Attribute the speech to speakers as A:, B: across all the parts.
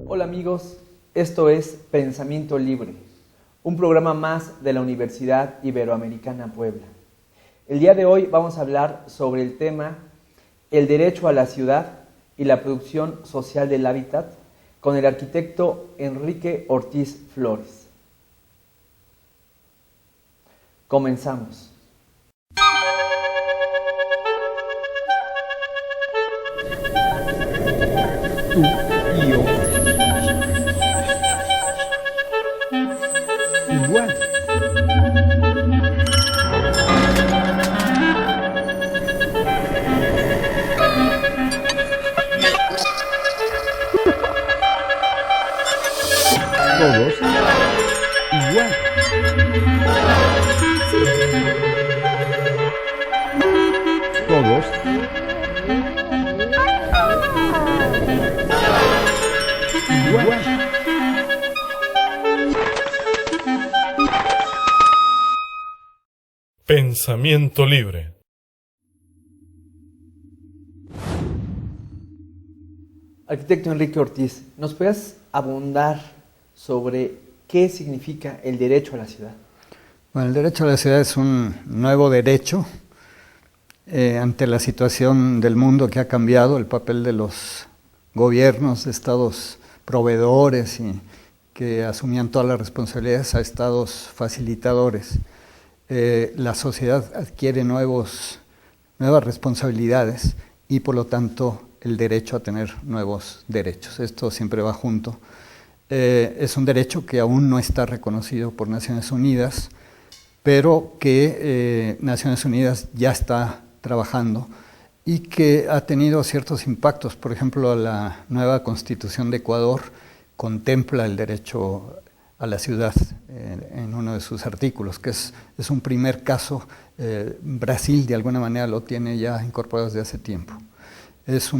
A: Hola amigos, esto es Pensamiento Libre, un programa más de la Universidad Iberoamericana Puebla. El día de hoy vamos a hablar sobre el tema el derecho a la ciudad y la producción social del hábitat con el arquitecto Enrique Ortiz Flores. Comenzamos.
B: Tú y yo. Igual. Todos igual. Todos igual.
C: Pensamiento libre.
A: Arquitecto Enrique Ortiz, ¿nos puedes abundar sobre qué significa el derecho a la ciudad?
B: Bueno, el derecho a la ciudad es un nuevo derecho ante la situación del mundo que ha cambiado, el papel de los gobiernos, de estados proveedores y que asumían todas las responsabilidades a estados facilitadores. La sociedad adquiere nuevas responsabilidades y por lo tanto el derecho a tener nuevos derechos. Esto siempre va junto. Es un derecho que aún no está reconocido por Naciones Unidas, pero que Naciones Unidas ya está trabajando y que ha tenido ciertos impactos. Por ejemplo, la nueva Constitución de Ecuador contempla el derecho a la ciudad en uno de sus artículos, que es un primer caso. Brasil de alguna manera lo tiene ya incorporado desde hace tiempo. Es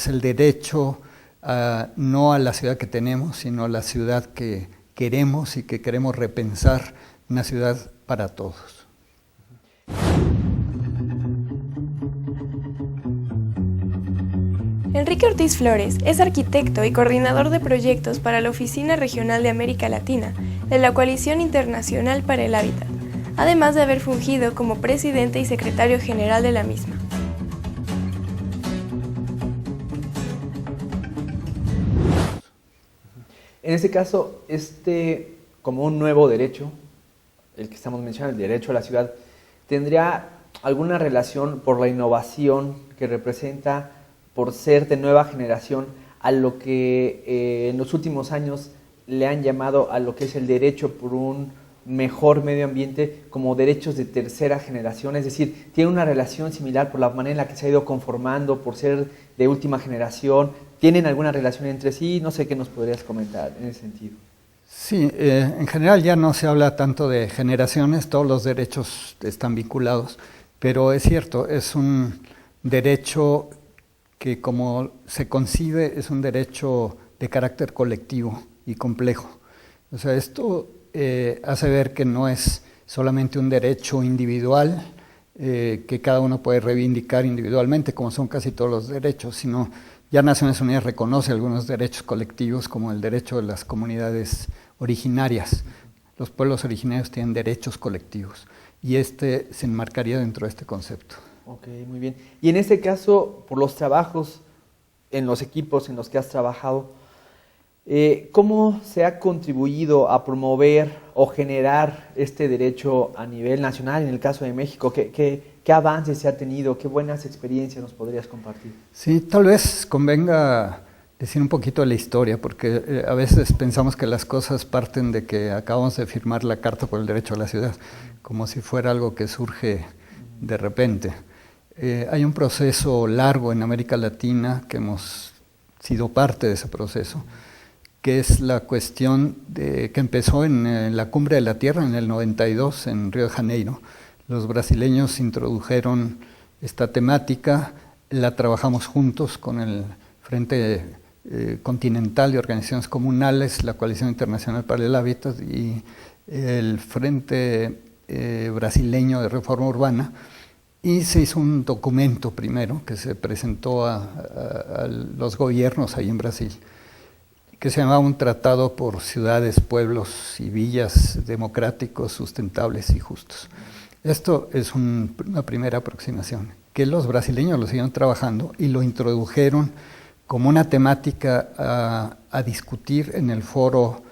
B: el derecho no a la ciudad que tenemos, sino a la ciudad que queremos y que queremos repensar, una ciudad para todos.
D: Enrique Ortiz Flores es arquitecto y coordinador de proyectos para la Oficina Regional de América Latina de la Coalición Internacional para el Hábitat, además de haber fungido como presidente y secretario general de la misma.
A: En este caso, como un nuevo derecho, el que estamos mencionando, el derecho a la ciudad, ¿tendría alguna relación por la innovación que representa, por ser de nueva generación, a lo que en los últimos años le han llamado a lo que es el derecho por un mejor medio ambiente como derechos de tercera generación? Es decir, ¿tiene una relación similar por la manera en la que se ha ido conformando, por ser de última generación? ¿Tienen alguna relación entre sí? No sé qué nos podrías comentar en ese sentido.
B: Sí, en general ya no se habla tanto de generaciones, todos los derechos están vinculados, pero es cierto, es un derecho que como se concibe es un derecho de carácter colectivo y complejo. O sea, esto hace ver que no es solamente un derecho individual que cada uno puede reivindicar individualmente, como son casi todos los derechos, sino ya Naciones Unidas reconoce algunos derechos colectivos, como el derecho de las comunidades originarias. Los pueblos originarios tienen derechos colectivos y se enmarcaría dentro de este concepto.
A: Ok, muy bien. Y en este caso, por los trabajos en los equipos en los que has trabajado, ¿cómo se ha contribuido a promover o generar este derecho a nivel nacional en el caso de México? ¿Qué avances se ha tenido? ¿Qué buenas experiencias nos podrías compartir?
B: Sí, tal vez convenga decir un poquito de la historia, porque a veces pensamos que las cosas parten de que acabamos de firmar la Carta por el Derecho a la Ciudad, como si fuera algo que surge de repente. Hay un proceso largo en América Latina, que hemos sido parte de ese proceso, que es la cuestión que empezó en la Cumbre de la Tierra en el 92 en Río de Janeiro. Los brasileños introdujeron esta temática, la trabajamos juntos con el Frente Continental de Organizaciones Comunales, la Coalición Internacional para el Hábitat y el Frente brasileño de reforma urbana, y se hizo un documento primero que se presentó a los gobiernos ahí en Brasil, que se llamaba un tratado por ciudades, pueblos y villas democráticos, sustentables y justos. Esto es una primera aproximación, que los brasileños lo siguieron trabajando y lo introdujeron como una temática a discutir en el Foro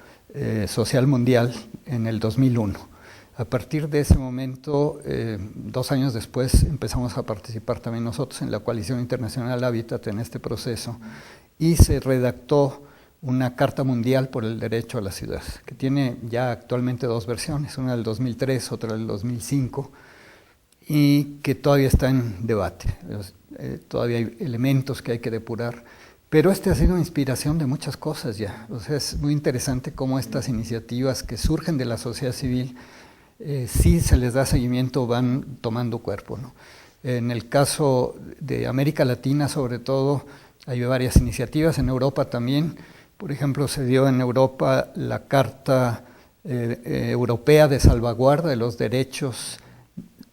B: Social Mundial en el 2001. A partir de ese momento, 2 años después, empezamos a participar también nosotros en la Coalición Internacional Hábitat en este proceso, y se redactó una Carta Mundial por el Derecho a la Ciudad, que tiene ya actualmente 2 versiones, una del 2003, otra del 2005, y que todavía está en debate. Todavía hay elementos que hay que depurar, pero ha sido inspiración de muchas cosas ya. O sea, es muy interesante cómo estas iniciativas que surgen de la sociedad civil, si se les da seguimiento, van tomando cuerpo, ¿no? En el caso de América Latina, sobre todo, hay varias iniciativas, en Europa también. Por ejemplo, se dio en Europa la Carta Europea de Salvaguarda de los Derechos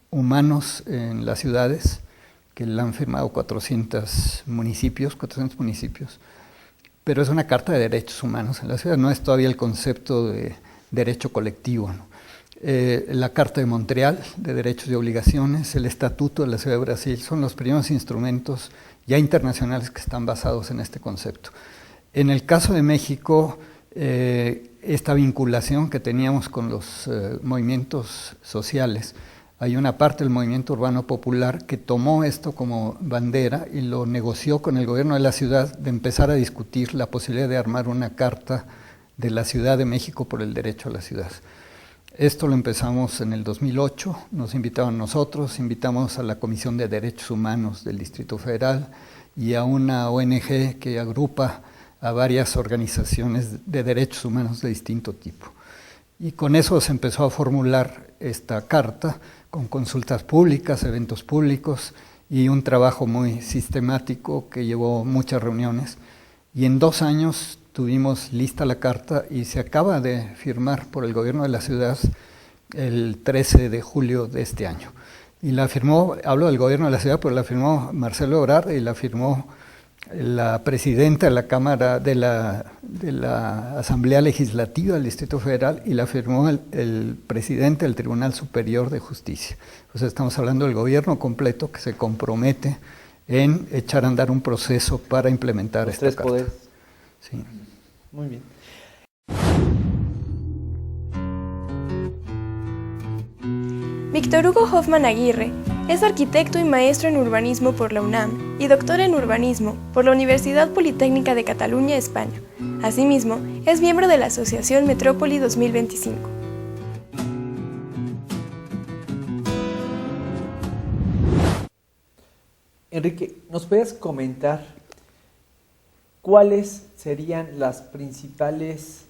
B: Humanos en las ciudades, que la han firmado 400 municipios, pero es una carta de derechos humanos en la ciudad, no es todavía el concepto de derecho colectivo, ¿no? La Carta de Montreal de Derechos y Obligaciones, el Estatuto de la Ciudad de Brasil, son los primeros instrumentos ya internacionales que están basados en este concepto. En el caso de México, esta vinculación que teníamos con los movimientos sociales, hay una parte del movimiento urbano popular que tomó esto como bandera y lo negoció con el gobierno de la ciudad de empezar a discutir la posibilidad de armar una carta de la Ciudad de México por el derecho a la ciudad. Esto lo empezamos en el 2008, nos invitaron nosotros, invitamos a la Comisión de Derechos Humanos del Distrito Federal y a una ONG que agrupa a varias organizaciones de derechos humanos de distinto tipo. Y con eso se empezó a formular esta carta, con consultas públicas, eventos públicos y un trabajo muy sistemático que llevó muchas reuniones. Y en 2 años tuvimos lista la carta y se acaba de firmar por el gobierno de la ciudad el 13 de julio de este año. Y la firmó, hablo del gobierno de la ciudad, pero la firmó Marcelo Ebrard y la firmó la presidenta de la Cámara de la Asamblea Legislativa del Distrito Federal y la firmó el presidente del Tribunal Superior de Justicia. O sea, estamos hablando del gobierno completo que se compromete en echar a andar un proceso para implementar esta carta.
A: 3 poderes.
B: Sí.
A: Muy bien.
D: Víctor Hugo Hoffman Aguirre es arquitecto y maestro en urbanismo por la UNAM y doctor en urbanismo por la Universidad Politécnica de Cataluña, España. Asimismo, es miembro de la Asociación Metrópoli 2025.
A: Enrique, ¿nos puedes comentar cuáles serían las principales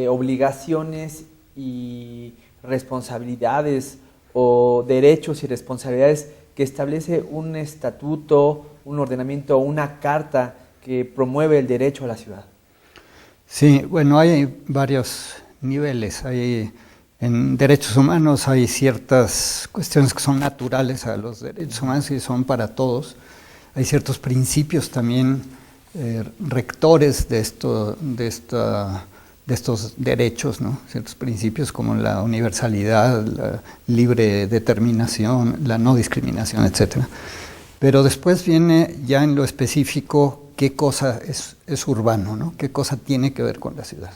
A: obligaciones y responsabilidades o derechos y responsabilidades que establece un estatuto, un ordenamiento o una carta que promueve el derecho a la ciudad?
B: Sí, bueno, hay varios niveles. En derechos humanos hay ciertas cuestiones que son naturales a los derechos humanos y son para todos. Hay ciertos principios también rectores de estos derechos, ¿no? Ciertos principios como la universalidad, la libre determinación, la no discriminación, etc. Pero después viene ya en lo específico qué cosa es urbano, ¿no? Qué cosa tiene que ver con la ciudad.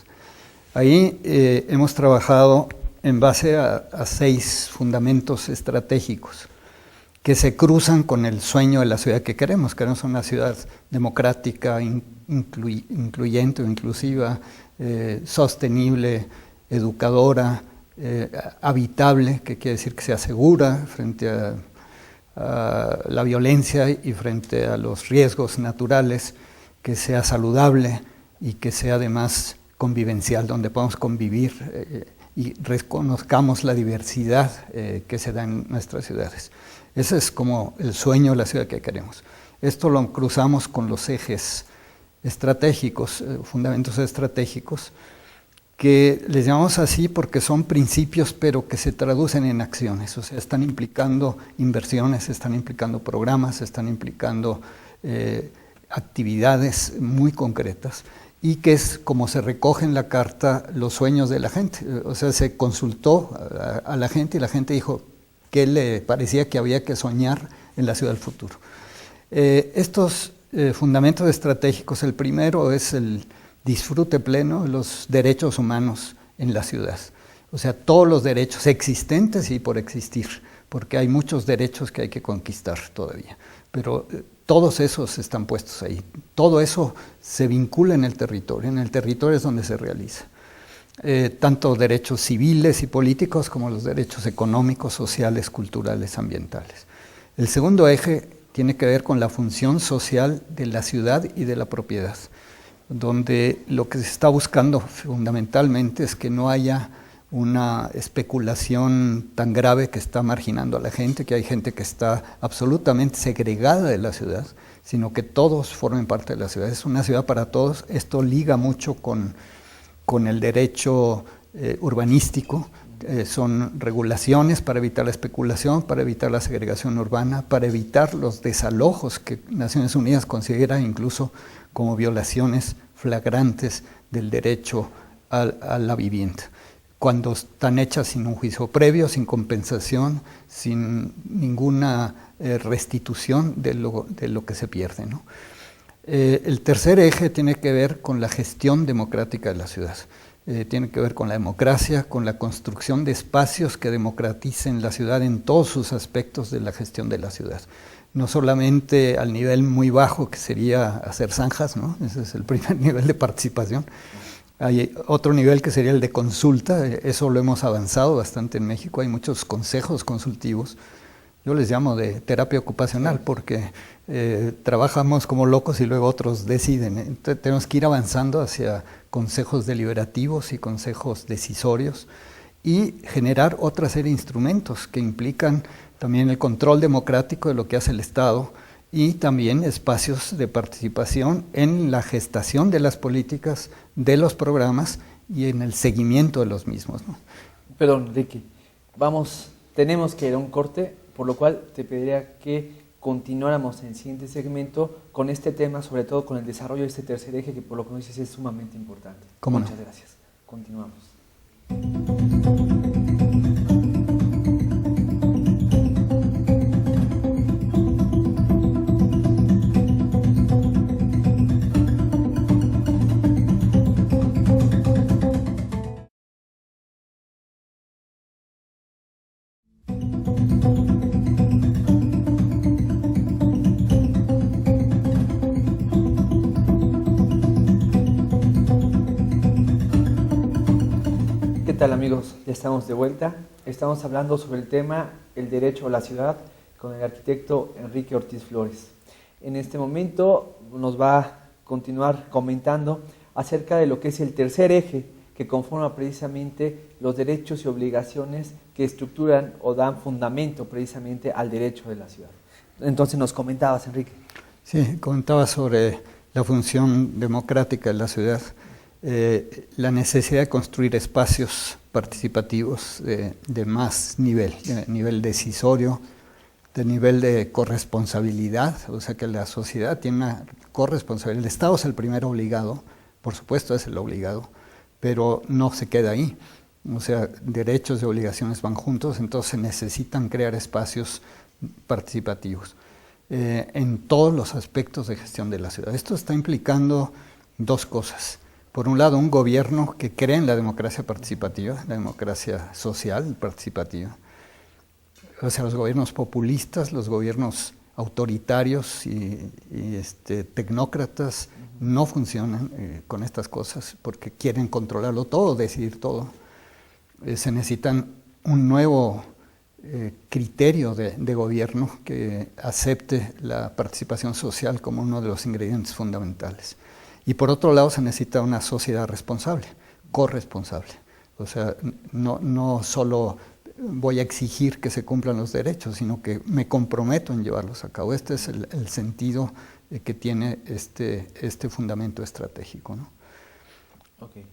B: Ahí hemos trabajado en base a 6 fundamentos estratégicos que se cruzan con el sueño de la ciudad que queremos. Queremos una ciudad democrática, incluyente o inclusiva, sostenible, educadora, habitable, que quiere decir que sea segura frente a la violencia y frente a los riesgos naturales, que sea saludable y que sea además convivencial, donde podamos convivir y reconozcamos la diversidad que se da en nuestras ciudades. Ese es como el sueño de la ciudad que queremos. Esto lo cruzamos con los ejes estratégicos, fundamentos estratégicos, que les llamamos así porque son principios pero que se traducen en acciones, o sea, están implicando inversiones, están implicando programas, están implicando actividades muy concretas y que es como se recoge en la carta los sueños de la gente, o sea, se consultó a la gente y la gente dijo que le parecía que había que soñar en la ciudad del futuro. Estos fundamentos estratégicos, el primero es el disfrute pleno de los derechos humanos en la ciudad. O sea, todos los derechos existentes y por existir, porque hay muchos derechos que hay que conquistar todavía. Pero todos esos están puestos ahí. Todo eso se vincula en el territorio es donde se realiza. Tanto derechos civiles y políticos como los derechos económicos, sociales, culturales, ambientales. El segundo eje tiene que ver con la función social de la ciudad y de la propiedad, donde lo que se está buscando fundamentalmente es que no haya una especulación tan grave que está marginando a la gente, que hay gente que está absolutamente segregada de la ciudad, sino que todos formen parte de la ciudad. Es una ciudad para todos. Esto liga mucho con el derecho urbanístico. Son regulaciones para evitar la especulación, para evitar la segregación urbana, para evitar los desalojos que Naciones Unidas considera incluso como violaciones flagrantes del derecho a la vivienda, cuando están hechas sin un juicio previo, sin compensación, sin ninguna restitución de lo que se pierde, ¿no? El tercer eje tiene que ver con la gestión democrática de la ciudad. Tiene que ver con la democracia, con la construcción de espacios que democraticen la ciudad en todos sus aspectos de la gestión de la ciudad. No solamente al nivel muy bajo, que sería hacer zanjas, ¿no? Ese es el primer nivel de participación. Hay otro nivel que sería el de consulta, eso lo hemos avanzado bastante en México, hay muchos consejos consultivos. Yo les llamo de terapia ocupacional porque trabajamos como locos y luego otros deciden. Entonces, tenemos que ir avanzando hacia consejos deliberativos y consejos decisorios y generar otra serie de instrumentos que implican también el control democrático de lo que hace el Estado y también espacios de participación en la gestación de las políticas, de los programas y en el seguimiento de los mismos, ¿no?
A: Perdón, Ricky, tenemos que ir a un corte, por lo cual te pediría que continuáramos en el siguiente segmento con este tema, sobre todo con el desarrollo de este tercer eje, que por lo que nos dices es sumamente importante. Muchas gracias. Continuamos. ¿Qué tal, amigos? Ya estamos de vuelta. Estamos hablando sobre el tema el derecho a la ciudad con el arquitecto Enrique Ortiz Flores. En este momento nos va a continuar comentando acerca de lo que es el tercer eje que conforma precisamente los derechos y obligaciones que estructuran o dan fundamento precisamente al derecho de la ciudad. Entonces nos comentabas, Enrique.
B: Sí, comentaba sobre la función democrática de la ciudad. La necesidad de construir espacios participativos de más nivel, de nivel decisorio, de nivel de corresponsabilidad, o sea que la sociedad tiene una corresponsabilidad. El Estado es el primer obligado, por supuesto es el obligado, pero no se queda ahí. O sea, derechos y obligaciones van juntos, entonces se necesitan crear espacios participativos en todos los aspectos de gestión de la ciudad. Esto está implicando dos cosas. Por un lado, un gobierno que cree en la democracia participativa, la democracia social participativa. O sea, los gobiernos populistas, los gobiernos autoritarios y tecnócratas no funcionan con estas cosas porque quieren controlarlo todo, decidir todo. Se necesitan un nuevo criterio de gobierno que acepte la participación social como uno de los ingredientes fundamentales. Y por otro lado se necesita una sociedad responsable, corresponsable. O sea, no solo voy a exigir que se cumplan los derechos, sino que me comprometo en llevarlos a cabo. Este es el sentido que tiene este fundamento estratégico, ¿no?
A: Okay.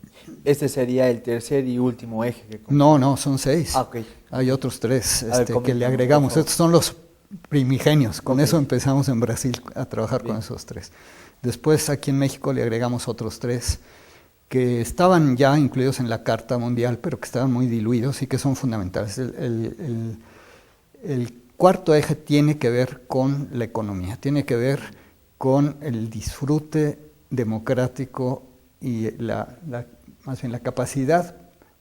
A: Este sería el tercer y último eje.
B: No, son 6.
A: Okay.
B: Hay otros 3
A: ver,
B: que le agregamos. Estos son los primigenios. Con eso empezamos en Brasil a trabajar con esos 3. Después aquí en México le agregamos otros 3 que estaban ya incluidos en la Carta Mundial, pero que estaban muy diluidos y que son fundamentales. El cuarto eje tiene que ver con la economía, tiene que ver con el disfrute democrático y más bien la capacidad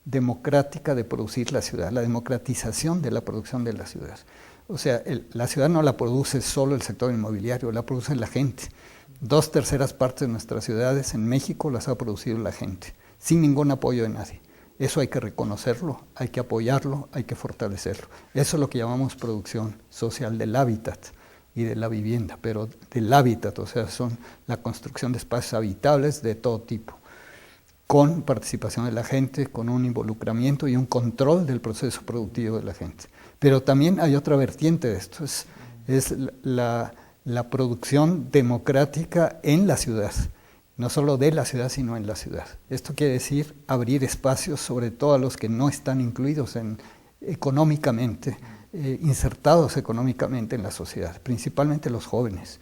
B: democrática de producir la ciudad, la democratización de la producción de la ciudad. O sea, la ciudad no la produce solo el sector inmobiliario, la produce la gente. 2/3 partes de nuestras ciudades en México las ha producido la gente, sin ningún apoyo de nadie. Eso hay que reconocerlo, hay que apoyarlo, hay que fortalecerlo. Eso es lo que llamamos producción social del hábitat y de la vivienda, pero del hábitat, o sea, son la construcción de espacios habitables de todo tipo, con participación de la gente, con un involucramiento y un control del proceso productivo de la gente. Pero también hay otra vertiente de esto, es la producción democrática en la ciudad, no solo de la ciudad, sino en la ciudad. Esto quiere decir abrir espacios, sobre todo a los que no están incluidos económicamente, insertados económicamente en la sociedad, principalmente los jóvenes.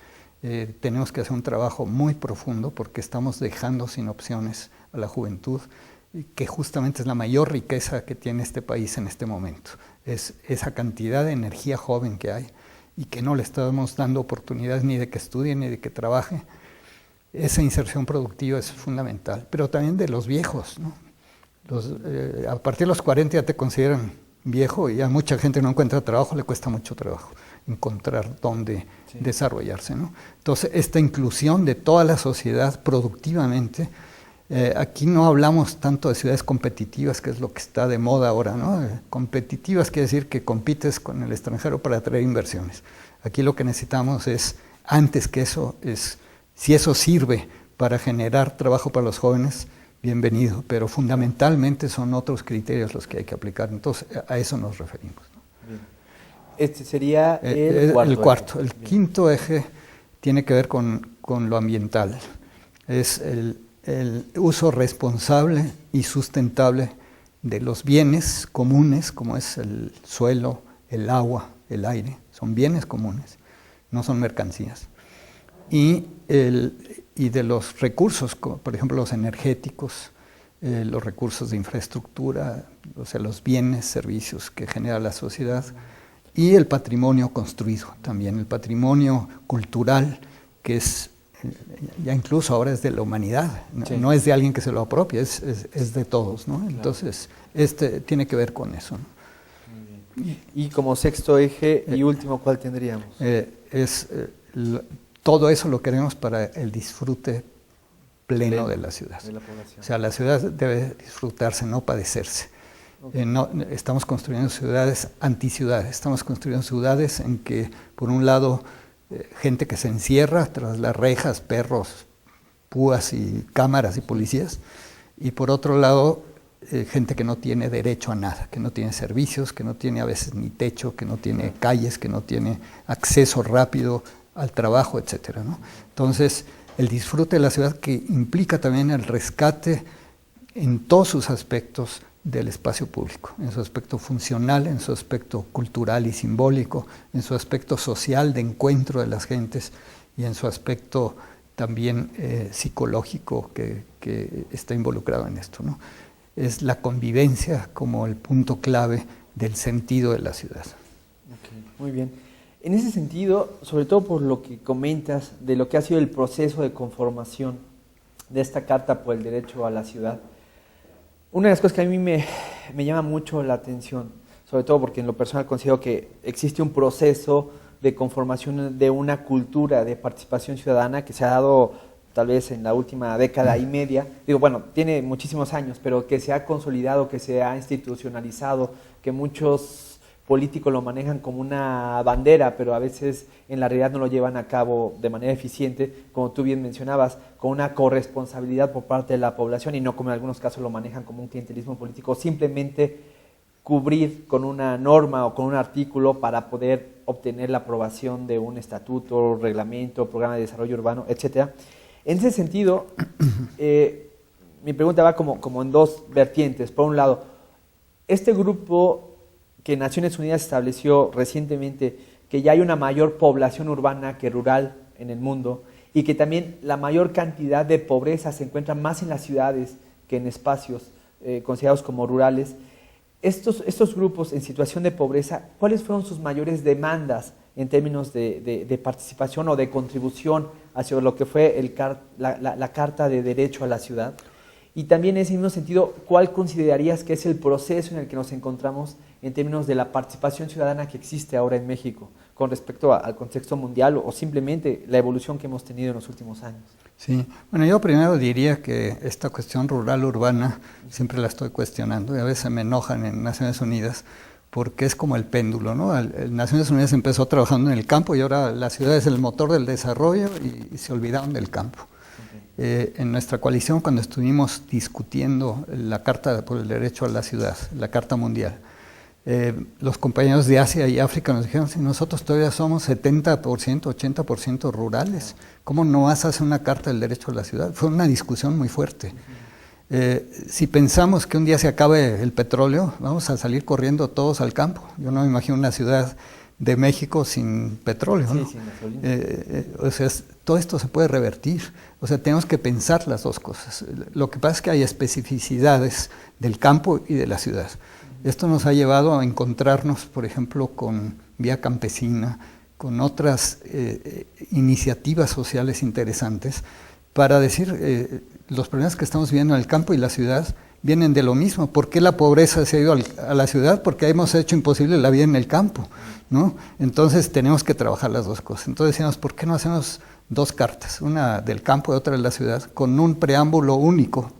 B: Tenemos que hacer un trabajo muy profundo porque estamos dejando sin opciones a la juventud, que justamente es la mayor riqueza que tiene este país en este momento. Es esa cantidad de energía joven que hay y que no le estamos dando oportunidades ni de que estudie ni de que trabaje. Esa inserción productiva es fundamental, pero también de los viejos, ¿no? A partir de los 40 ya te consideran viejo y ya mucha gente no encuentra trabajo, le cuesta mucho trabajo encontrar dónde desarrollarse, ¿no? Entonces, esta inclusión de toda la sociedad productivamente, aquí no hablamos tanto de ciudades competitivas, que es lo que está de moda ahora, ¿no? Competitivas quiere decir que compites con el extranjero para atraer inversiones. Aquí lo que necesitamos es, antes que eso, si eso sirve para generar trabajo para los jóvenes, bienvenido, pero fundamentalmente son otros criterios los que hay que aplicar, entonces a eso nos referimos, ¿no?
A: Bien. Este sería el cuarto.
B: El quinto eje tiene que ver con lo ambiental, es el uso responsable y sustentable de los bienes comunes, como es el suelo, el agua, el aire, son bienes comunes, no son mercancías. Y de los recursos, como por ejemplo los energéticos, los recursos de infraestructura, o sea, los bienes, servicios que genera la sociedad, y el patrimonio construido también, el patrimonio cultural, que es, ya incluso ahora es de la humanidad, no es de alguien que se lo apropia, es de todos, ¿no? Claro. Entonces, tiene que ver con eso, ¿no?
A: Muy bien. Y como sexto eje y último, ¿cuál tendríamos?
B: Todo eso lo queremos para el disfrute pleno de la ciudad. De la población. O sea, la ciudad debe disfrutarse, no padecerse. Okay. Estamos construyendo ciudades anticiudades, estamos construyendo ciudades en que, por un lado, gente que se encierra tras las rejas, perros, púas y cámaras y policías, y por otro lado, gente que no tiene derecho a nada, que no tiene servicios, que no tiene a veces ni techo, que no tiene calles, que no tiene acceso rápido al trabajo, etcétera, ¿no? Entonces, el disfrute de la ciudad, que implica también el rescate en todos sus aspectos del espacio público, en su aspecto funcional, en su aspecto cultural y simbólico, en su aspecto social de encuentro de las gentes y en su aspecto también psicológico que está involucrado en esto, ¿no? Es la convivencia como el punto clave del sentido de la ciudad.
A: Okay, muy bien. En ese sentido, sobre todo por lo que comentas de lo que ha sido el proceso de conformación de esta Carta por el Derecho a la Ciudad, una de las cosas que a mí me llama mucho la atención, sobre todo porque en lo personal considero que existe un proceso de conformación de una cultura de participación ciudadana que se ha dado tal vez en la última década y media, digo, bueno, tiene muchísimos años, pero que se ha consolidado, que se ha institucionalizado, que muchos políticos lo manejan como una bandera, pero a veces en la realidad no lo llevan a cabo de manera eficiente, como tú bien mencionabas, con una corresponsabilidad por parte de la población y no como en algunos casos lo manejan como un clientelismo político, simplemente cubrir con una norma o con un artículo para poder obtener la aprobación de un estatuto, reglamento, programa de desarrollo urbano, etcétera. En ese sentido, mi pregunta va como en dos vertientes. Por un lado, este grupo que Naciones Unidas estableció recientemente, que ya hay una mayor población urbana que rural en el mundo y que también la mayor cantidad de pobreza se encuentra más en las ciudades que en espacios considerados como rurales. Estos grupos en situación de pobreza, ¿cuáles fueron sus mayores demandas en términos de participación o de contribución hacia lo que fue la Carta de Derecho a la Ciudad? Y también en ese mismo sentido, ¿cuál considerarías que es el proceso en el que nos encontramos en términos de la participación ciudadana que existe ahora en México con respecto al contexto mundial o simplemente la evolución que hemos tenido en los últimos años?
B: Sí, bueno, yo primero diría que esta cuestión rural-urbana siempre la estoy cuestionando y a veces me enojan en Naciones Unidas porque es como el péndulo, ¿no? Naciones Unidas empezó trabajando en el campo y ahora la ciudad es el motor del desarrollo y se olvidaron del campo. En nuestra coalición, cuando estuvimos discutiendo la Carta por el Derecho a la Ciudad, la Carta Mundial, los compañeros de Asia y África nos dijeron, si nosotros todavía somos 70%, 80% rurales, ¿cómo no vas a hacer una Carta del Derecho a la Ciudad? Fue una discusión muy fuerte. Si pensamos que un día se acabe el petróleo, vamos a salir corriendo todos al campo. Yo no me imagino una ciudad de México sin petróleo, ¿no?
A: Sí, sin gasolina.
B: O sea, todo esto se puede revertir. O sea, tenemos que pensar las dos cosas. Lo que pasa es que hay especificidades del campo y de la ciudad. Esto nos ha llevado a encontrarnos, por ejemplo, con Vía Campesina, con otras iniciativas sociales interesantes, para decir, los problemas que estamos viviendo en el campo y la ciudad vienen de lo mismo. ¿Por qué la pobreza se ha ido a la ciudad? Porque hemos hecho imposible la vida en el campo, ¿no? Entonces tenemos que trabajar las dos cosas. Entonces decíamos, ¿por qué no hacemos dos cartas? Una del campo y otra de la ciudad, con un preámbulo único,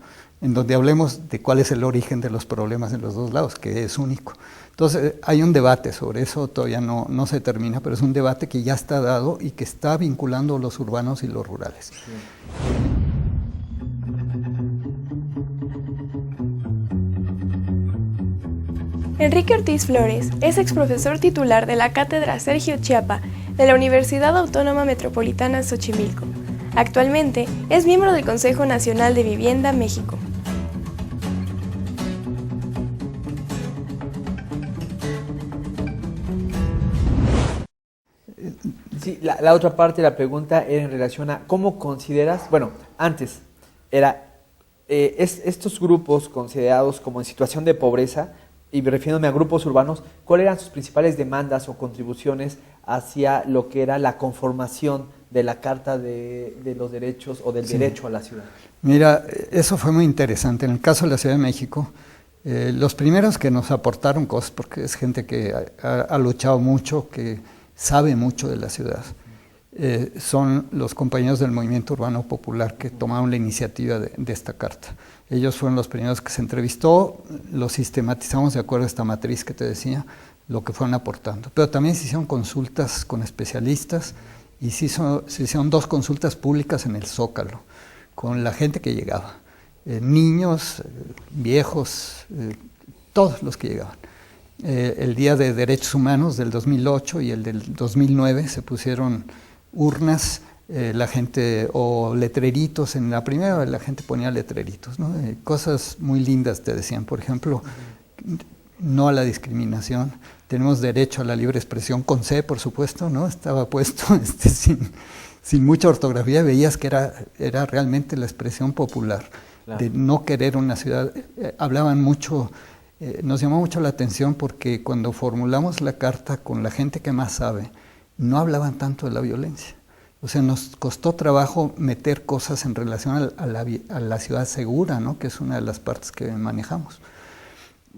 B: en donde hablemos de cuál es el origen de los problemas en los dos lados, que es único. Entonces hay un debate sobre eso, todavía no se termina, pero es un debate que ya está dado y que está vinculando los urbanos y los rurales. Sí.
D: Enrique Ortiz Flores es exprofesor titular de la Cátedra Sergio Chiapa de la Universidad Autónoma Metropolitana Xochimilco. Actualmente es miembro del Consejo Nacional de Vivienda México.
A: Sí, la otra parte de la pregunta era en relación a cómo consideras, bueno, antes era estos grupos considerados como en situación de pobreza, y refiriéndome a grupos urbanos, ¿cuáles eran sus principales demandas o contribuciones hacia lo que era la conformación de la Carta de los Derechos o del Derecho a la Ciudad?
B: Mira, eso fue muy interesante. En el caso de la Ciudad de México, los primeros que nos aportaron cosas, porque es gente que ha luchado mucho, que sabe mucho de la ciudad, son los compañeros del Movimiento Urbano Popular que tomaron la iniciativa de esta carta. Ellos fueron los primeros que se entrevistó, lo sistematizamos de acuerdo a esta matriz que te decía, lo que fueron aportando. Pero también se hicieron consultas con especialistas y se hicieron 2 consultas públicas en el Zócalo, con la gente que llegaba, niños, viejos, todos los que llegaban. El Día de Derechos Humanos del 2008 y el del 2009 se pusieron urnas, la gente, o letreritos. En la primera la gente ponía letreritos, ¿no? Cosas muy lindas te decían, por ejemplo, no a la discriminación, tenemos derecho a la libre expresión, con C, por supuesto, ¿no? Estaba puesto sin mucha ortografía, veías que era realmente la expresión popular, claro, de no querer una ciudad. Hablaban mucho, nos llamó mucho la atención porque cuando formulamos la carta con la gente que más sabe, no hablaban tanto de la violencia. O sea, nos costó trabajo meter cosas en relación a la ciudad segura, ¿no? Que es una de las partes que manejamos.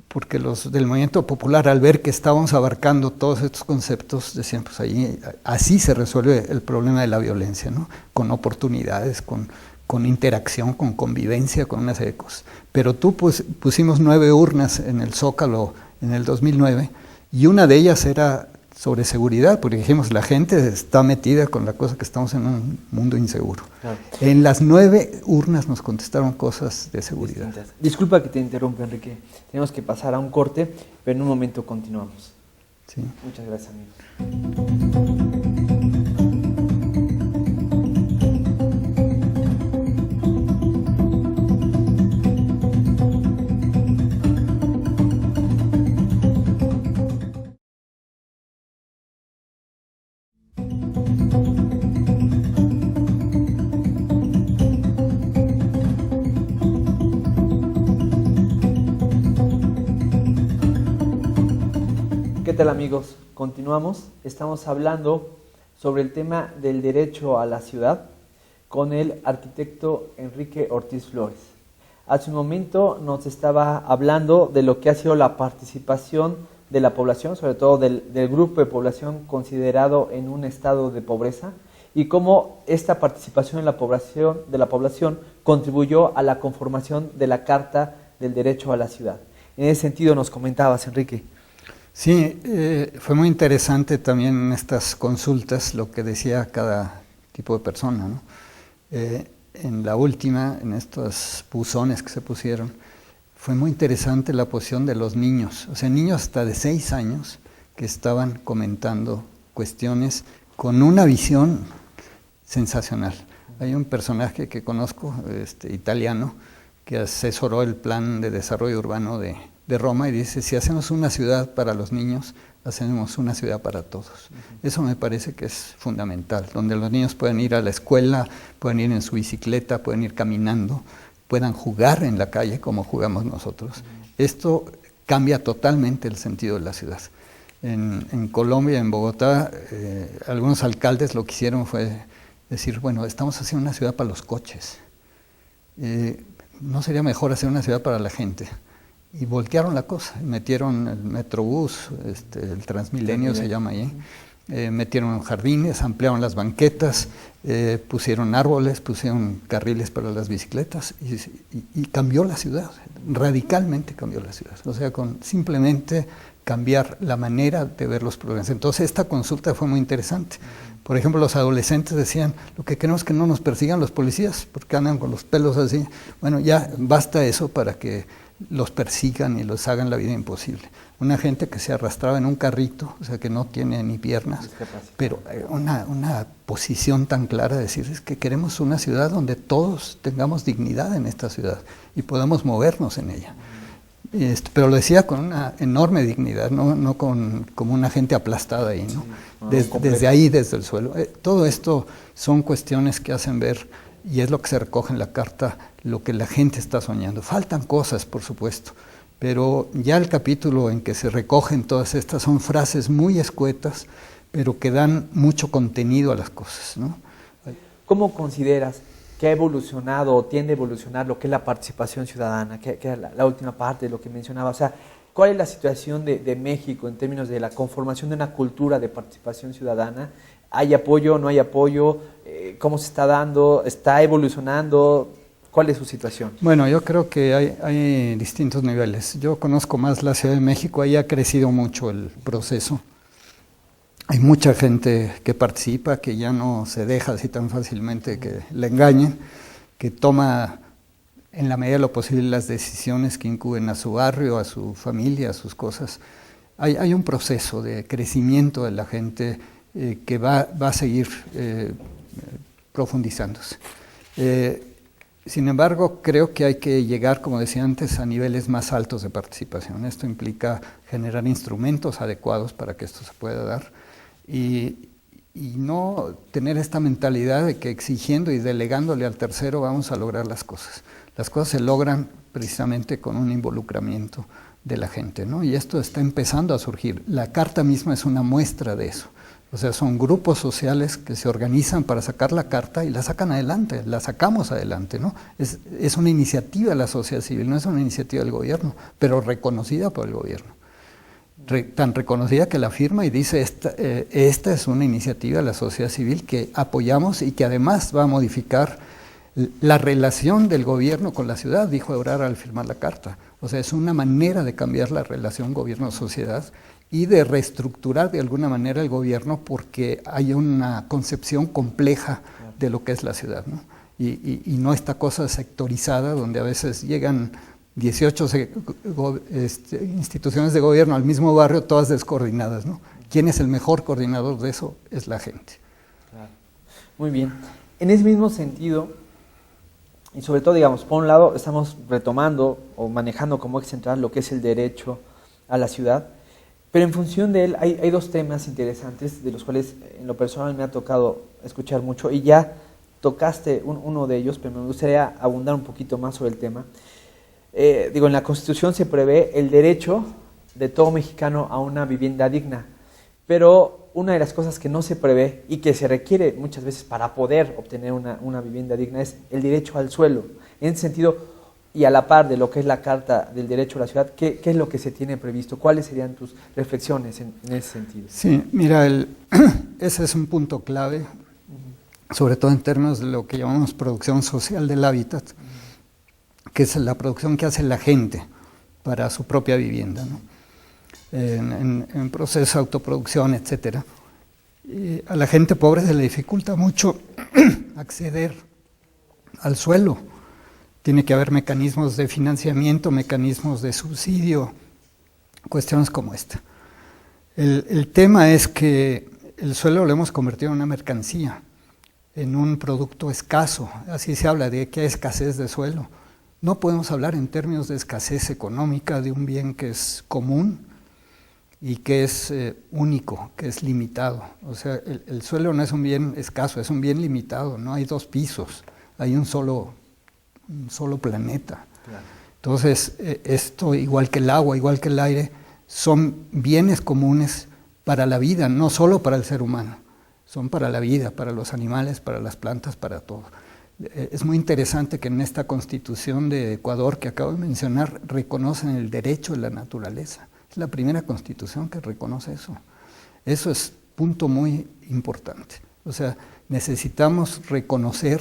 B: Porque los del movimiento popular, al ver que estábamos abarcando todos estos conceptos, decían, pues ahí, así se resuelve el problema de la violencia, ¿no? Con oportunidades, con interacción, con convivencia, con una serie de cosas. Pero tú pusimos 9 urnas en el Zócalo en el 2009 y una de ellas era sobre seguridad, porque dijimos, la gente está metida con la cosa que estamos en un mundo inseguro. Claro. En las 9 urnas nos contestaron cosas de seguridad.
A: Distintas. Disculpa que te interrumpa, Enrique. Tenemos que pasar a un corte, pero en un momento continuamos.
B: Sí.
A: Muchas gracias, amigo. ¿Qué tal, amigos? Continuamos. Estamos hablando sobre el tema del derecho a la ciudad con el arquitecto Enrique Ortiz Flores. Hace un momento nos estaba hablando de lo que ha sido la participación de la población, sobre todo del grupo de población considerado en un estado de pobreza, y cómo esta participación de la población contribuyó a la conformación de la Carta del Derecho a la Ciudad. En ese sentido nos comentabas, Enrique.
B: Sí, fue muy interesante también en estas consultas lo que decía cada tipo de persona, ¿no? En la última, en estos buzones que se pusieron, fue muy interesante la posición de los niños, o sea, niños hasta de 6 años que estaban comentando cuestiones con una visión sensacional. Hay un personaje que conozco, italiano, que asesoró el plan de desarrollo urbano de Roma y dice, si hacemos una ciudad para los niños, hacemos una ciudad para todos. Eso me parece que es fundamental, donde los niños pueden ir a la escuela, pueden ir en su bicicleta, pueden ir caminando, puedan jugar en la calle como jugamos nosotros. Esto cambia totalmente el sentido de la ciudad. En Colombia, en Bogotá, algunos alcaldes lo que hicieron fue decir, bueno, estamos haciendo una ciudad para los coches. ¿No sería mejor hacer una ciudad para la gente? Y voltearon la cosa, metieron el Metrobús, el Transmilenio se llama ahí, metieron jardines, ampliaron las banquetas, pusieron árboles, pusieron carriles para las bicicletas y cambió la ciudad, radicalmente cambió la ciudad, o sea, con simplemente cambiar la manera de ver los problemas. Entonces esta consulta fue muy interesante. Por ejemplo, los adolescentes decían, lo que queremos es que no nos persigan los policías, porque andan con los pelos así. Bueno, ya basta eso para que los persigan y los hagan la vida imposible. Una gente que se arrastraba en un carrito, o sea, que no tiene ni piernas, pero una posición tan clara de decir, es que queremos una ciudad donde todos tengamos dignidad en esta ciudad y podamos movernos en ella. Pero lo decía con una enorme dignidad, no como una gente aplastada ahí, ¿no? Desde ahí, desde el suelo. Todo esto son cuestiones que hacen ver, y es lo que se recoge en la carta, lo que la gente está soñando. Faltan cosas, por supuesto, pero ya el capítulo en que se recogen todas estas son frases muy escuetas, pero que dan mucho contenido a las cosas, ¿no?
A: ¿Cómo consideras que ha evolucionado o tiende a evolucionar lo que es la participación ciudadana, que es la última parte de lo que mencionaba? O sea, ¿cuál es la situación de México en términos de la conformación de una cultura de participación ciudadana? ¿Hay apoyo, no hay apoyo? ¿Cómo se está dando? ¿Está evolucionando? ¿Cuál es su situación?
B: Bueno, yo creo que hay distintos niveles. Yo conozco más la Ciudad de México, ahí ha crecido mucho el proceso. Hay mucha gente que participa, que ya no se deja así tan fácilmente que le engañen, que toma en la medida de lo posible las decisiones que incluyen a su barrio, a su familia, a sus cosas. Hay un proceso de crecimiento de la gente que va a seguir profundizándose. Sin embargo, creo que hay que llegar, como decía antes, a niveles más altos de participación. Esto implica generar instrumentos adecuados para que esto se pueda dar y no tener esta mentalidad de que exigiendo y delegándole al tercero vamos a lograr las cosas. Las cosas se logran precisamente con un involucramiento de la gente, ¿no? Y esto está empezando a surgir. La carta misma es una muestra de eso. O sea, son grupos sociales que se organizan para sacar la carta y la sacan adelante, la sacamos adelante, ¿no? Es una iniciativa de la sociedad civil, no es una iniciativa del gobierno, pero reconocida por el gobierno. Tan reconocida que la firma y dice, esta es una iniciativa de la sociedad civil que apoyamos y que además va a modificar la relación del gobierno con la ciudad, dijo Ebrard al firmar la carta. O sea, es una manera de cambiar la relación gobierno-sociedad y de reestructurar de alguna manera el gobierno porque hay una concepción compleja de lo que es la ciudad, ¿no? Y no esta cosa sectorizada donde a veces llegan 18 instituciones de gobierno al mismo barrio, todas descoordinadas, ¿no? ¿Quién es el mejor coordinador de eso? Es la gente.
A: Claro. Muy bien. En ese mismo sentido, y sobre todo, digamos, por un lado, estamos retomando o manejando como eje central lo que es el derecho a la ciudad, pero en función de él hay dos temas interesantes de los cuales en lo personal me ha tocado escuchar mucho y ya tocaste uno de ellos, pero me gustaría abundar un poquito más sobre el tema. En la Constitución se prevé el derecho de todo mexicano a una vivienda digna. Pero una de las cosas que no se prevé y que se requiere muchas veces para poder obtener una vivienda digna es el derecho al suelo. En ese sentido, y a la par de lo que es la Carta del Derecho a la Ciudad, ¿qué es lo que se tiene previsto? ¿Cuáles serían tus reflexiones en ese sentido?
B: Sí, mira, ese es un punto clave, sobre todo en términos de lo que llamamos producción social del hábitat, que es la producción que hace la gente para su propia vivienda, ¿no? En proceso de autoproducción, etcétera. Y a la gente pobre se le dificulta mucho acceder al suelo. Tiene que haber mecanismos de financiamiento, mecanismos de subsidio, cuestiones como esta. El tema es que el suelo lo hemos convertido en una mercancía, en un producto escaso. Así se habla de que hay escasez de suelo. No podemos hablar en términos de escasez económica de un bien que es común y que es único, que es limitado. O sea, el suelo no es un bien escaso, es un bien limitado. No hay dos pisos, hay un solo planeta. Claro. Entonces, esto, igual que el agua, igual que el aire, son bienes comunes para la vida, no solo para el ser humano. Son para la vida, para los animales, para las plantas, para todo. Es muy interesante que en esta Constitución de Ecuador que acabo de mencionar reconocen el derecho de la naturaleza. Es la primera Constitución que reconoce eso. Eso es punto muy importante. O sea, necesitamos reconocer